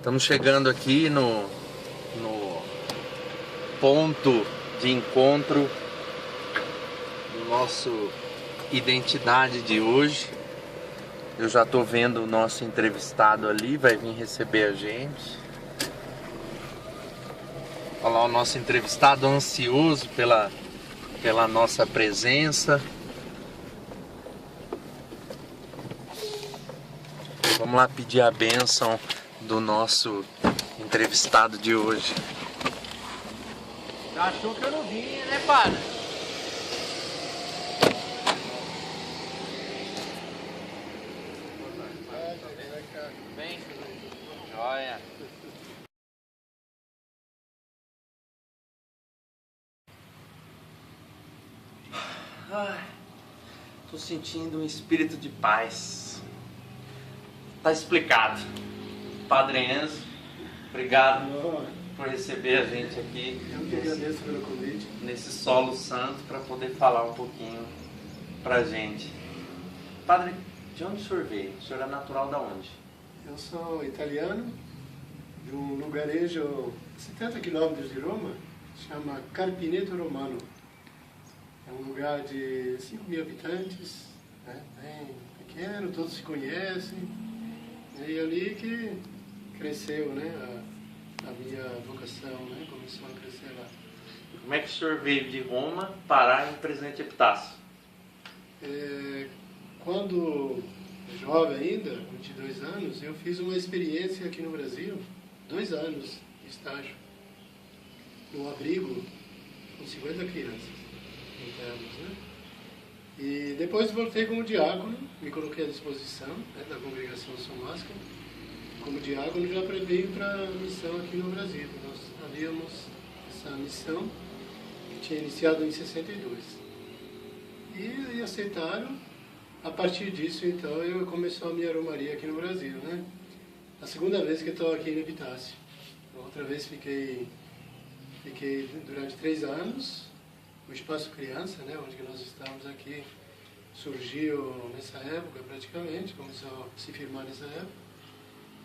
Estamos chegando aqui no ponto de encontro do nosso Identidade de hoje. Eu já estou vendo o nosso entrevistado ali, vai vir receber a gente. Olha lá o nosso entrevistado ansioso pela nossa presença. Vamos lá pedir a bênção do nosso entrevistado de hoje. Já achou que eu não vinha, né, padre? Bem, joia. Tô sentindo um espírito de paz. Tá explicado. Padre Enzo, obrigado por receber a gente aqui. Eu que agradeço pelo convite. Nesse solo santo para poder falar um pouquinho pra gente. Padre, de onde o senhor veio? O senhor é natural da onde? Eu sou italiano, de um lugarejo a 70 quilômetros de Roma, chama Carpineto Romano. É um lugar de 5.000 habitantes, né? Bem pequeno, todos se conhecem. E ali que cresceu, né, a minha vocação, né? Começou a crescer lá. Como é que o senhor veio de Roma parar em Presidente Epitácio? Quando jovem ainda, 22 anos, eu fiz uma experiência aqui no Brasil, 2 anos de estágio, num abrigo com 50 crianças internas, né? E depois voltei como diácono, me coloquei à disposição, né, da congregação somática. Como diácono já veio para a missão aqui no Brasil. Nós havíamos essa missão que tinha iniciado em 62. E aceitaram. A partir disso, então, eu começou a minha romaria aqui no Brasil, né? A segunda vez que estou aqui em Epitácio. Outra vez fiquei durante 3 anos. O Espaço Criança, né, onde nós estamos aqui, surgiu nessa época praticamente, começou a se firmar nessa época.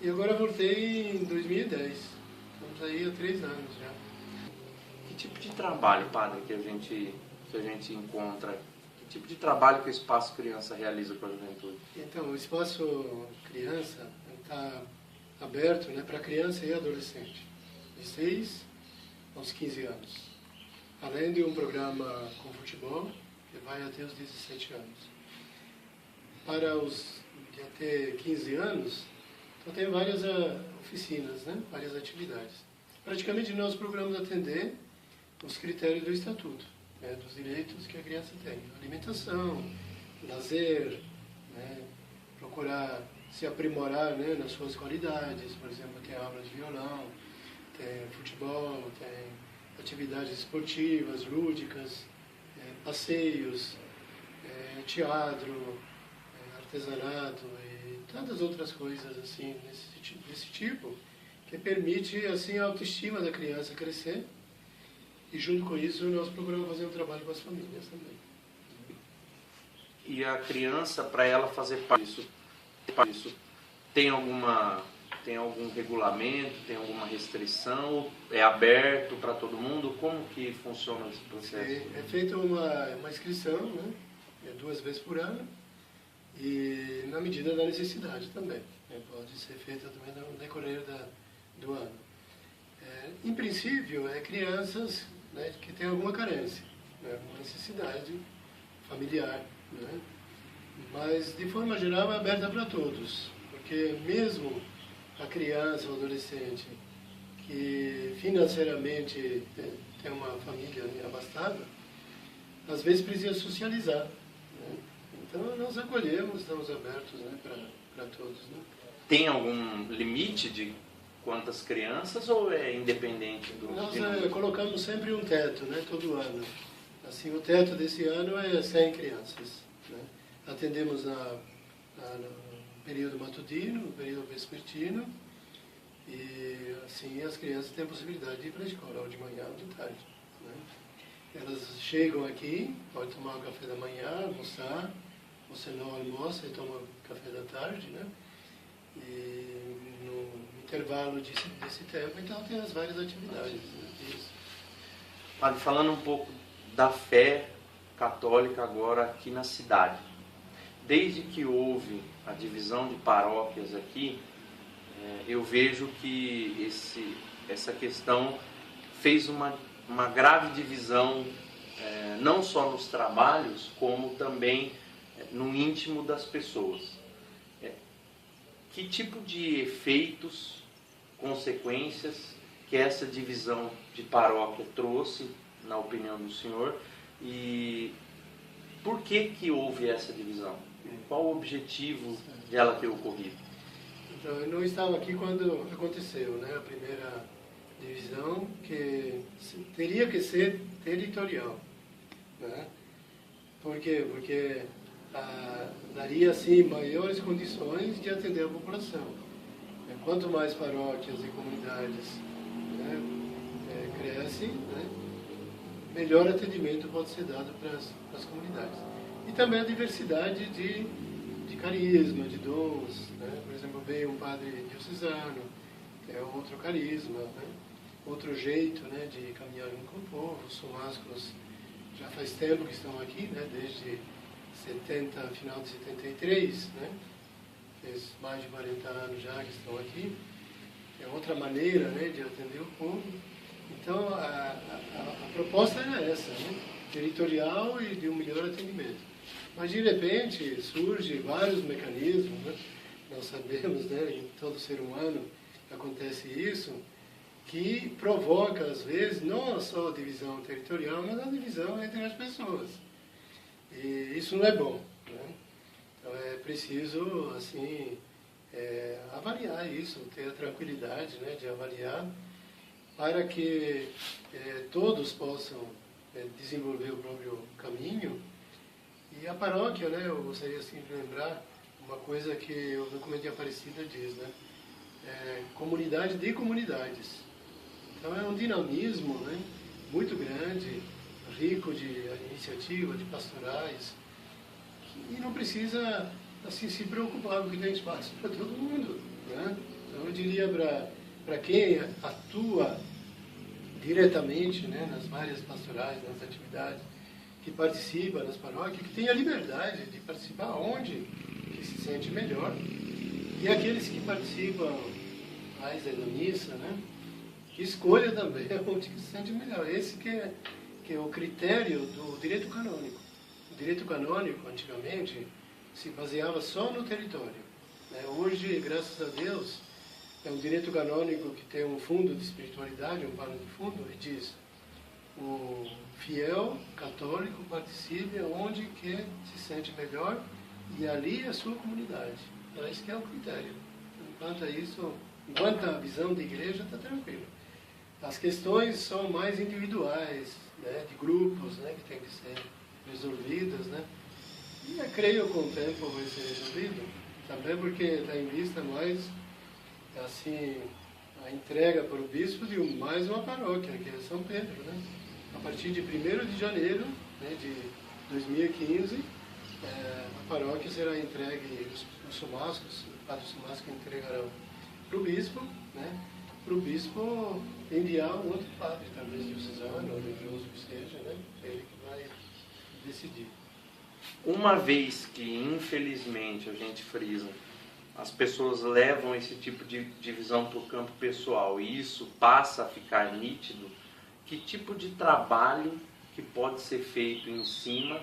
E agora voltei em 2010. Estamos aí há 3 anos já. Que tipo de trabalho, padre, que a gente encontra? Que tipo de trabalho que o Espaço Criança realiza com a juventude? Então, o Espaço Criança está aberto, né, para criança e adolescente, de 6 aos 15 anos. Além de um programa com futebol, que vai até os 17 anos. Para os de até 15 anos, então tem várias oficinas, né? Várias atividades. Praticamente nós procuramos atender os critérios do Estatuto, né? Dos direitos que a criança tem. Alimentação, lazer, né? Procurar se aprimorar, né, nas suas qualidades. Por exemplo, tem aula de violão, tem futebol, tem atividades esportivas, lúdicas, passeios, teatro, artesanato e tantas outras coisas assim desse tipo, que permite assim a autoestima da criança crescer. E junto com isso nós procuramos fazer um trabalho com as famílias também. E a criança, para ela fazer parte disso, tem algum regulamento, tem alguma restrição? Ou é aberto para todo mundo? Como que funciona esse processo? É feita uma inscrição, né? 2 vezes por ano, e na medida da necessidade também, né? Pode ser feita também no decorrer do ano. Em princípio, crianças, né, que têm alguma carência, né, alguma necessidade familiar, né? Mas, de forma geral, é aberta para todos, porque mesmo a criança ou adolescente que financeiramente tem uma família abastada, às vezes precisa socializar, né? Então nós acolhemos, estamos abertos, né, para todos, né? Tem algum limite de quantas crianças ou é independente do... Nós colocamos sempre um teto, né, todo ano. Assim, o teto desse ano é 100 crianças, né? Atendemos no período matutino, no período vespertino, e assim as crianças têm a possibilidade de ir para a escola, ou de manhã ou de tarde, né? Elas chegam aqui, podem tomar o café da manhã, almoçar, você não almoça e toma café da tarde, né? E no intervalo desse tempo, então tem as várias atividades. Né? Isso. Padre, falando um pouco da fé católica agora aqui na cidade. Desde que houve a divisão de paróquias aqui, eu vejo que essa questão fez uma grave divisão, não só nos trabalhos, como também no íntimo das pessoas. Que tipo de efeitos, consequências que essa divisão de paróquia trouxe, na opinião do senhor, e por que houve essa divisão? Qual o objetivo de ela ter ocorrido? Então, eu não estava aqui quando aconteceu, né, a primeira divisão, que teria que ser territorial. Né? Por quê? Porque daria, assim, maiores condições de atender a população. Quanto mais paróquias e comunidades, né, crescem, né, melhor atendimento pode ser dado para as comunidades. E também a diversidade de carisma, de dons. Né? Por exemplo, veio um padre diocesano, que é outro carisma, né? Outro jeito, né, de caminhar com o povo. Os somascos já faz tempo que estão aqui, né, desde final de 73, né? Fez mais de 40 anos já que estão aqui. É outra maneira, né, de atender o povo. Então, a proposta era essa, né? Territorial e de um melhor atendimento. Mas, de repente, surgem vários mecanismos, né? Nós sabemos, né, em todo ser humano acontece isso, que provoca, às vezes, não só a divisão territorial, mas a divisão entre as pessoas. E isso não é bom. Né? Então, é preciso, assim, avaliar isso, ter a tranquilidade, né, de avaliar, para que todos possam desenvolver o próprio caminho. E a paróquia, né, eu gostaria assim, de lembrar uma coisa que o documento de Aparecida diz, né, comunidade de comunidades. Então é um dinamismo, né, muito grande, rico de iniciativa, de pastorais, e não precisa assim, se preocupar, porque tem espaço para todo mundo. Né? Então eu diria para quem atua diretamente, né, nas várias pastorais, nas atividades, que participa nas paróquias, que tenha liberdade de participar onde que se sente melhor. E aqueles que participam mais da missa, né, que escolha também onde que se sente melhor. Esse que é o critério do direito canônico. O direito canônico, antigamente, se baseava só no território. Né? Hoje, graças a Deus, é um direito canônico que tem um fundo de espiritualidade, um pano de fundo, e diz: o fiel católico participe onde que se sente melhor e ali é a sua comunidade. Então, esse que é o critério. Enquanto a visão da igreja está tranquila. As questões são mais individuais, né, de grupos, né, que tem que ser resolvidas, né? E eu creio que com o tempo vai ser resolvido, também porque está em vista mais, assim, a entrega para o bispo de mais uma paróquia, que é São Pedro, né? A partir de 1º de janeiro, né, de 2015, a paróquia será entregue, os somascos, o padre somasco entregarão para o bispo, né? Para o bispo enviar um outro padre, talvez diocesano ou religioso que seja, né? Ele que vai decidir. Uma vez que, infelizmente, a gente frisa, as pessoas levam esse tipo de divisão para o campo pessoal e isso passa a ficar nítido, que tipo de trabalho que pode ser feito em cima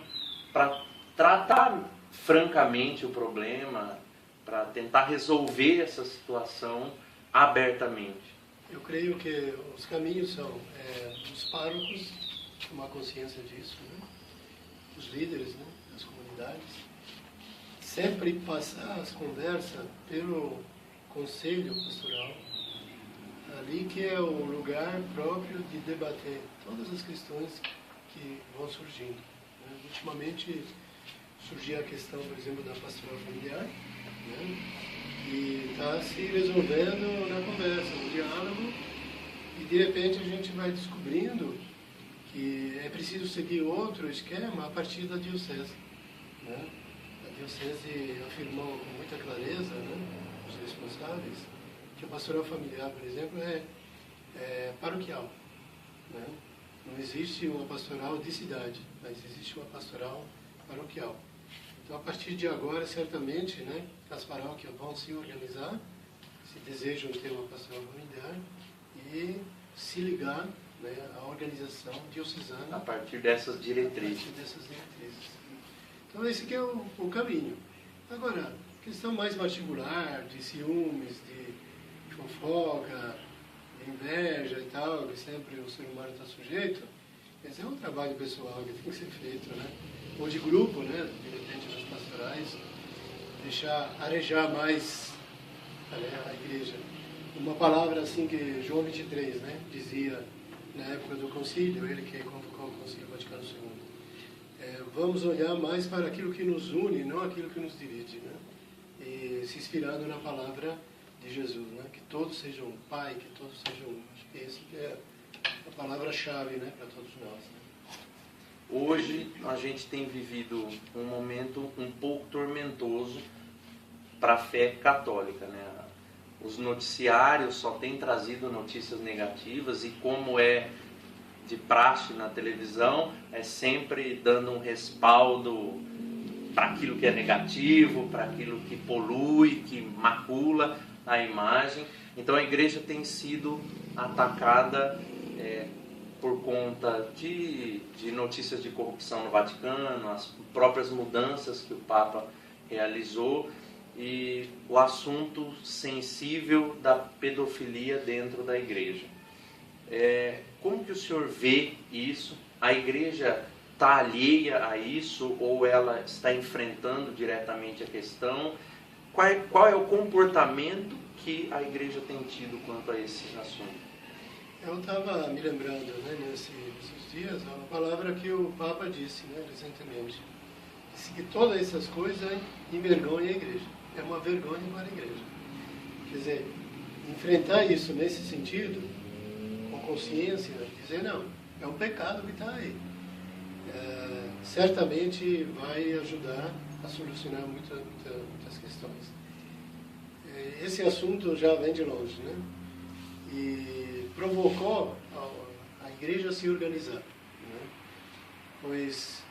para tratar francamente o problema, para tentar resolver essa situação abertamente? Eu creio que os caminhos são os párocos tomar consciência disso, né? Os líderes, né, das comunidades, sempre passar as conversas pelo conselho pastoral, ali que é o lugar próprio de debater todas as questões que vão surgindo. Né? Ultimamente surgiu a questão, por exemplo, da pastoral familiar, né? E está se resolvendo na conversa, no diálogo, e de repente a gente vai descobrindo que é preciso seguir outro esquema a partir da diocese. Né? A diocese afirmou com muita clareza, né, os responsáveis, que a pastoral familiar, por exemplo, é paroquial, né? Não existe uma pastoral de cidade, mas existe uma pastoral paroquial. Então, a partir de agora, certamente, né, as paróquias vão se organizar, se desejam ter uma pastoral familiar, e se ligar, né, à organização diocesana A partir dessas diretrizes. Então, esse que é o caminho. Agora, questão mais particular, de ciúmes, de fofoca, de inveja e tal, que sempre o ser humano está sujeito, esse é um trabalho pessoal que tem que ser feito, né? Ou de grupo, né? De repente, nas pastorais, deixar arejar mais a igreja. Uma palavra assim que João 23, né, dizia na época do concílio, ele que convocou o concílio Vaticano II. Vamos olhar mais para aquilo que nos une, não aquilo que nos divide, né? E se inspirando na palavra de Jesus, né? Que todos sejam um Pai, que todos sejam um. Acho que essa que é a palavra-chave, né, para todos nós. Né? Hoje a gente tem vivido um momento um pouco tormentoso para a fé católica, né? Os noticiários só têm trazido notícias negativas e, como é de praxe na televisão, é sempre dando um respaldo para aquilo que é negativo, para aquilo que polui, que macula a imagem. Então a igreja tem sido atacada por conta de notícias de corrupção no Vaticano, as próprias mudanças que o Papa realizou e o assunto sensível da pedofilia dentro da igreja. Como que o senhor vê isso? A igreja está alheia a isso ou ela está enfrentando diretamente a questão? Qual é o comportamento que a igreja tem tido quanto a esse assunto? Eu estava me lembrando, né, nesses dias, uma palavra que o Papa disse, né, recentemente. Disse que todas essas coisas envergonham a igreja. É uma vergonha para a igreja. Quer dizer, enfrentar isso nesse sentido, com consciência, dizer, não, é um pecado que está aí. Certamente vai ajudar a solucionar muitas questões. Esse assunto já vem de longe, né? E provocou a igreja a se organizar, né? Pois,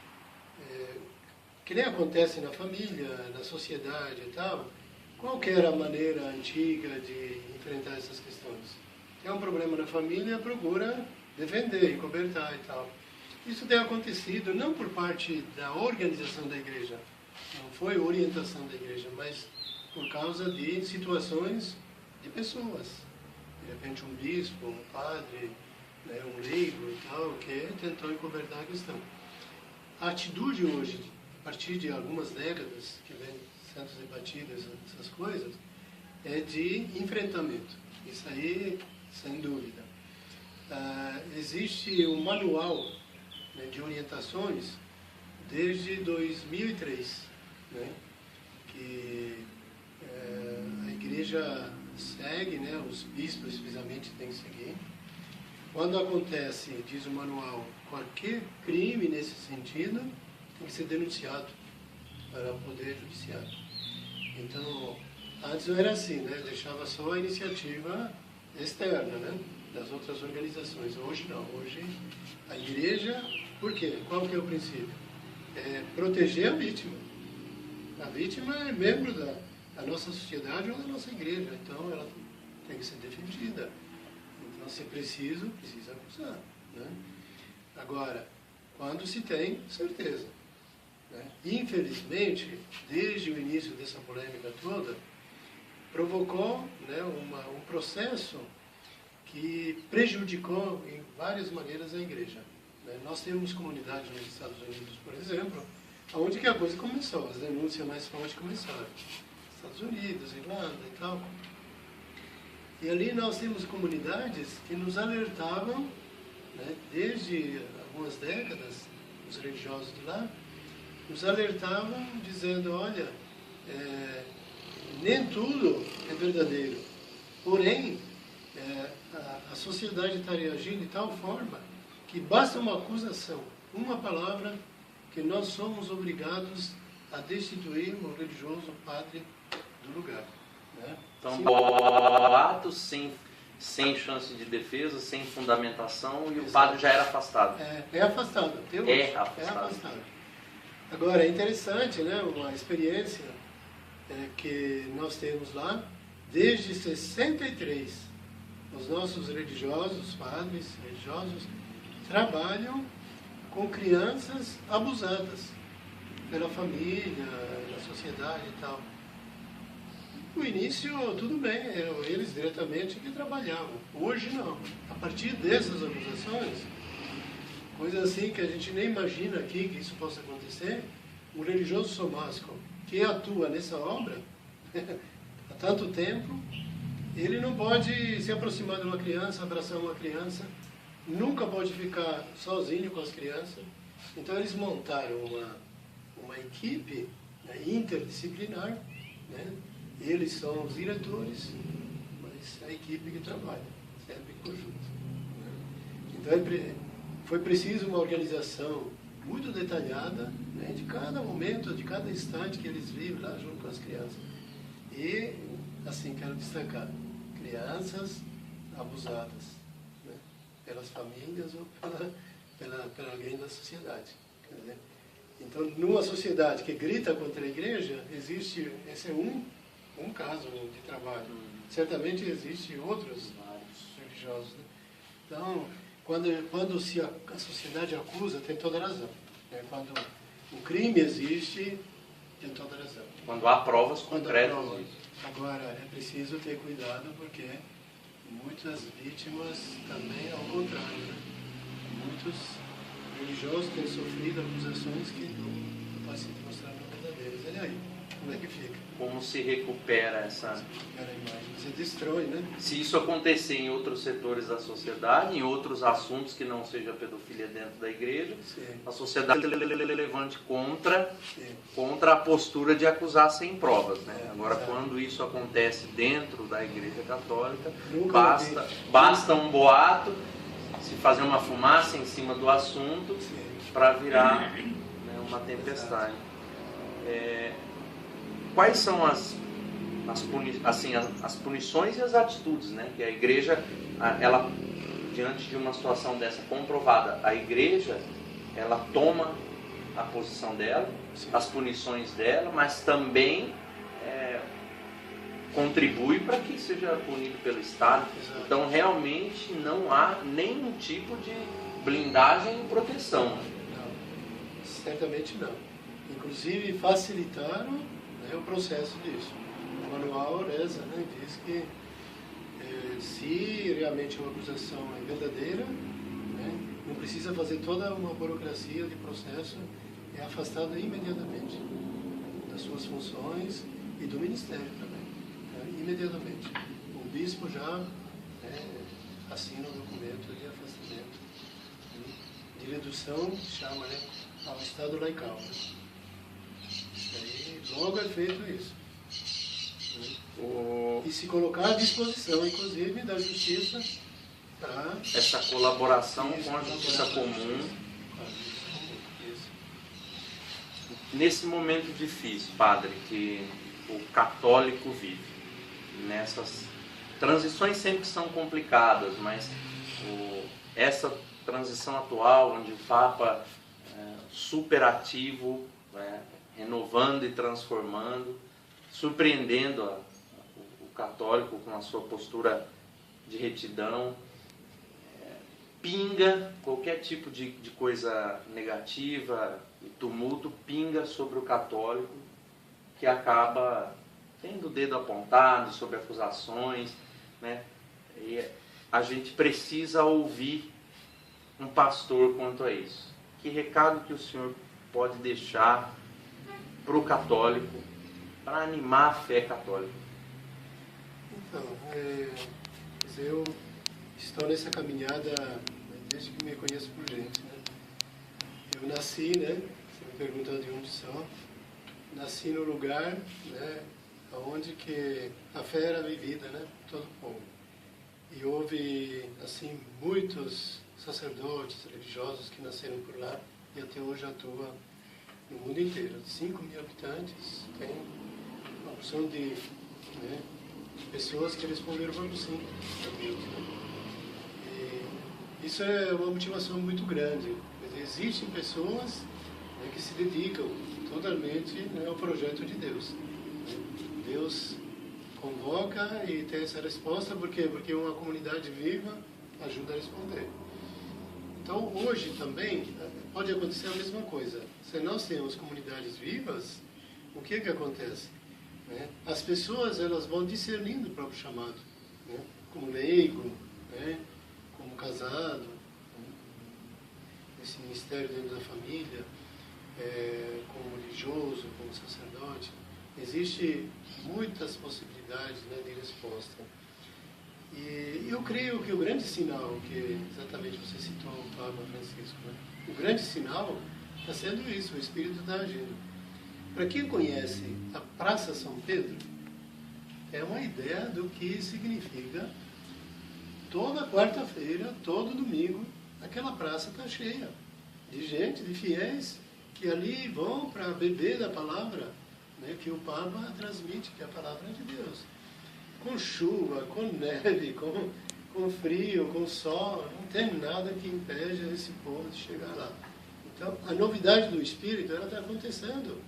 que nem acontece na família, na sociedade e tal, qual que era a maneira antiga de enfrentar essas questões? Tem um problema na família, procura defender, encobertar e tal. Isso tem acontecido não por parte da organização da igreja, não foi orientação da igreja, mas por causa de situações de pessoas. De repente um bispo, um padre, né, um leigo e tal, que tentou encobertar a questão. A atitude hoje, a partir de algumas décadas, que vem sendo debatidas essas coisas, é de enfrentamento. Isso aí, sem dúvida. Existe um manual, né, de orientações desde 2003, né, que a igreja segue, né, os bispos especialmente têm que seguir. Quando acontece, diz o manual, qualquer crime nesse sentido tem que ser denunciado para o Poder Judiciário. Então, antes não era assim, né? Deixava só a iniciativa externa, né, das outras organizações. Hoje não. Hoje a igreja, por quê? Qual que é o princípio? É proteger a vítima. A vítima é membro da nossa sociedade ou da nossa igreja, então ela tem que ser defendida. Então, se preciso, precisa acusar, né? Agora, quando se tem certeza, né? Infelizmente, desde o início dessa polêmica toda, provocou, né, um processo que prejudicou em várias maneiras a igreja, né? Nós temos comunidades nos Estados Unidos, por exemplo, onde que a coisa começou, as denúncias mais fortes começaram. Estados Unidos, Irlanda e tal. E ali nós temos comunidades que nos alertavam, né, desde algumas décadas, os religiosos de lá, nos alertavam dizendo, olha, nem tudo é verdadeiro. Porém, a sociedade está reagindo de tal forma que basta uma acusação, uma palavra, que nós somos obrigados a destituir o religioso, o padre, do lugar. né? Então, Sim. boato sem chance de defesa, sem fundamentação, e o padre já era afastado. É afastado, até hoje. É afastado. É afastado. Agora, é interessante, né, uma experiência que nós temos lá, desde 63, os nossos religiosos, padres religiosos, trabalham com crianças abusadas pela família, na sociedade e tal. No início, tudo bem, eram eles diretamente que trabalhavam. Hoje, não. A partir dessas acusações, coisa assim que a gente nem imagina aqui que isso possa acontecer, o religioso somático que atua nessa obra há tanto tempo, ele não pode se aproximar de uma criança, abraçar uma criança, nunca pode ficar sozinho com as crianças. Então, eles montaram uma equipe, né, interdisciplinar, né? Eles são os diretores, mas a equipe que trabalha, sempre em conjunto, né? Então, foi preciso uma organização muito detalhada, né, de cada momento, de cada instante que eles vivem lá junto com as crianças. E, assim, quero destacar, crianças abusadas, né, pelas famílias ou pela alguém da sociedade. Quer dizer, então, numa sociedade que grita contra a igreja, existe, esse é um caso de trabalho. Certamente existem outros religiosos, né? Então, quando a sociedade acusa, tem toda razão, né? Quando o crime existe, tem toda razão. Quando há provas concretas. Agora, é preciso ter cuidado, porque muitas vítimas também, ao contrário, né? Muitos religiosos têm sofrido acusações que não podem se mostrar verdadeiras. E aí, como é que fica? Como se recupera essa... Recupera a imagem. Você destrói, né? Se isso acontecer em outros setores da sociedade, em outros assuntos que não seja pedofilia dentro da igreja, Sim. a sociedade levante contra a postura de acusar sem provas, né? Agora, quando isso acontece dentro da igreja católica, basta um boato, se fazer uma fumaça em cima do assunto para virar, né, uma tempestade. Quais são as punições e as atitudes, né, que a igreja, ela, diante de uma situação dessa comprovada, a igreja, ela toma a posição dela, as punições dela, mas também contribui para que seja punido pelo Estado. Então, realmente, não há nenhum tipo de blindagem e proteção. Não, certamente não. Inclusive, facilitaram, né, o processo disso. O manual reza, né, diz que se realmente uma acusação é verdadeira, né, não precisa fazer toda uma burocracia de processo, é afastado imediatamente das suas funções e do ministério também, né, imediatamente. O bispo já, né, assina o documento de afastamento, de redução, chama, né, ao estado laical. Né. Aí, logo é feito isso. E se colocar à disposição, inclusive, da justiça para... Essa colaboração com a justiça comum. Nesse momento difícil, padre, que o católico vive, nessas transições sempre são complicadas, mas essa transição atual, onde o Papa super ativo, renovando e transformando, surpreendendo o católico com a sua postura de retidão, pinga qualquer tipo de coisa negativa, tumulto, pinga sobre o católico, que acaba tendo o dedo apontado sobre acusações, né? E a gente precisa ouvir um pastor quanto a isso. Que recado que o senhor pode deixar para o católico, para animar a fé católica? Então, eu estou nessa caminhada desde que me conheço por gente, né? Eu nasci, né? Você me perguntou de onde sou. Nasci no lugar, né, onde que a fé era vivida, né? Todo o povo. E houve, assim, muitos sacerdotes religiosos que nasceram por lá e até hoje atuam no mundo inteiro. 5.000 habitantes, tem uma opção de, né, pessoas que responderam vamos sim a Deus, né? E isso é uma motivação muito grande. Existem pessoas, né, que se dedicam totalmente, né, ao projeto de Deus. Deus convoca e tem essa resposta, por quê? Porque uma comunidade viva ajuda a responder. Então, hoje também pode acontecer a mesma coisa. Se nós temos comunidades vivas, o que acontece? Né? As pessoas, elas vão discernindo o próprio chamado, né? Como leigo, né? Como casado, né? Esse ministério dentro da família, como religioso, como sacerdote. Existem muitas possibilidades, né, de resposta. E eu creio que o grande sinal, que exatamente você citou o Papa Francisco, né? O grande sinal está sendo isso, o Espírito está agindo. Para quem conhece a Praça São Pedro, é uma ideia do que significa toda quarta-feira, todo domingo, aquela praça está cheia de gente, de fiéis, que ali vão para beber da palavra, né, que o Papa transmite, que é a palavra de Deus. Com chuva, com neve, com frio, com sol, não tem nada que impeja esse povo de chegar lá. Então, a novidade do Espírito, ela está acontecendo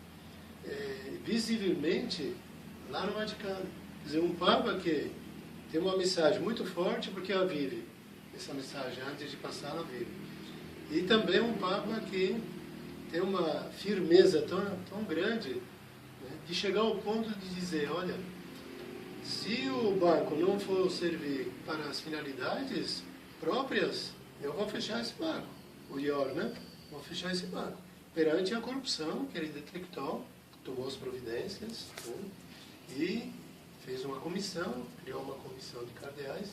visivelmente lá no Vaticano. Quer dizer, um Papa que tem uma mensagem muito forte, porque ela vive essa mensagem, antes de passar, ela vive. E também um Papa que tem uma firmeza tão grande, né, de chegar ao ponto de dizer, olha, se o barco não for servir para as finalidades próprias, eu vou fechar esse barco. O IOR, né? Vou fechar esse barco. Perante a corrupção que ele detectou, tomou as providências, né, e fez uma comissão, criou uma comissão de cardeais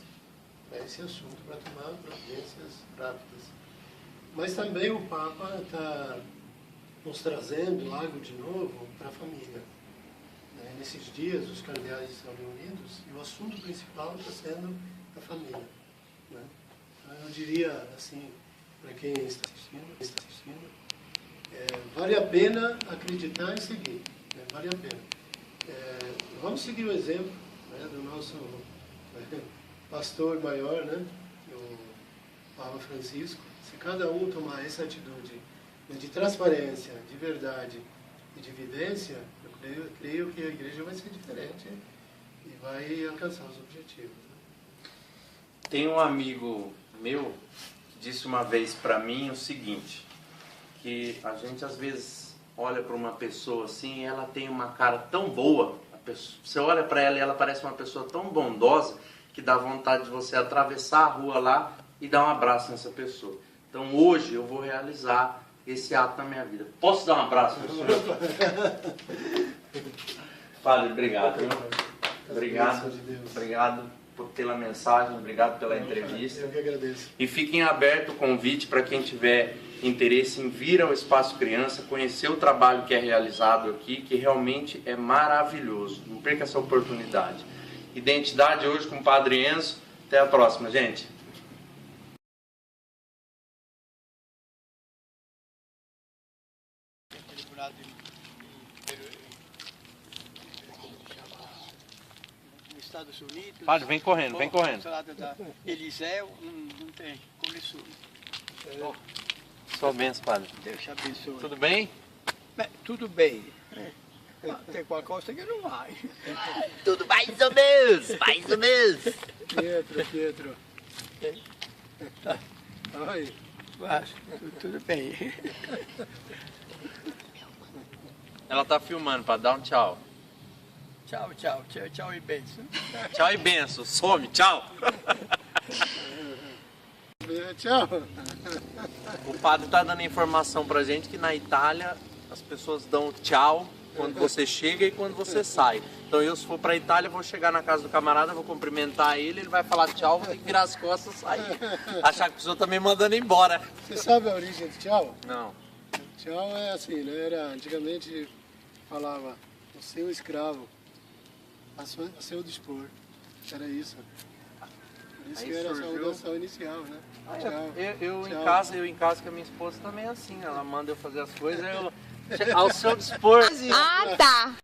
para esse assunto, para tomar providências rápidas. Mas também o Papa está nos trazendo algo de novo para a família. Nesses dias, os cardeais estão reunidos e o assunto principal está sendo a família. Né? Eu diria, assim, para quem está assistindo, vale a pena acreditar e seguir. Né? Vale a pena. Vamos seguir o exemplo, né, do nosso pastor maior, né, o Papa Francisco. Se cada um tomar essa atitude, né, de transparência, de verdade e de evidência, eu creio que a igreja vai ser diferente e vai alcançar os objetivos. Né? Tem um amigo meu que disse uma vez para mim o seguinte, que a gente às vezes olha para uma pessoa assim e ela tem uma cara tão boa, você olha para ela e ela parece uma pessoa tão bondosa que dá vontade de você atravessar a rua lá e dar um abraço nessa pessoa. Então hoje eu vou realizar esse ato na minha vida. Posso dar um abraço no senhor? Padre, obrigado. Obrigado. Obrigado pela mensagem, obrigado pela entrevista. Eu que agradeço. E fiquem aberto o convite para quem tiver interesse em vir ao Espaço Criança, conhecer o trabalho que é realizado aqui, que realmente é maravilhoso. Não perca essa oportunidade. Identidade hoje com o Padre Enzo. Até a próxima, gente. Estados Unidos. Padre, vem correndo, vem correndo. Da Eliseu, não tem. Começou. Sua bênção, Padre. Deus te abençoe. Tudo bem? Tudo bem. Tem qualquer coisa que não vai. Tudo mais ou menos, mais ou menos. Pietro. Oi. Tudo bem. Ela tá filmando, para dar um tchau. Tchau e bênção. Tchau e benção. Some, tchau. Tchau. O padre tá dando informação pra gente que na Itália as pessoas dão tchau quando você chega e quando você sai. Então eu, se for pra Itália, vou chegar na casa do camarada, vou cumprimentar ele, ele vai falar tchau, vou ter que virar as costas e sair. Achar que a pessoa tá me mandando embora. Você sabe a origem de tchau? Não. Tchau é assim, né? Antigamente falava o seu escravo a seu dispor. Era isso. Por isso Aí que era a surgiu... saudação inicial, né? Tchau. Eu Tchau. em casa, que a minha esposa também é assim, ela manda eu fazer as coisas, ao seu dispor. Ah, tá.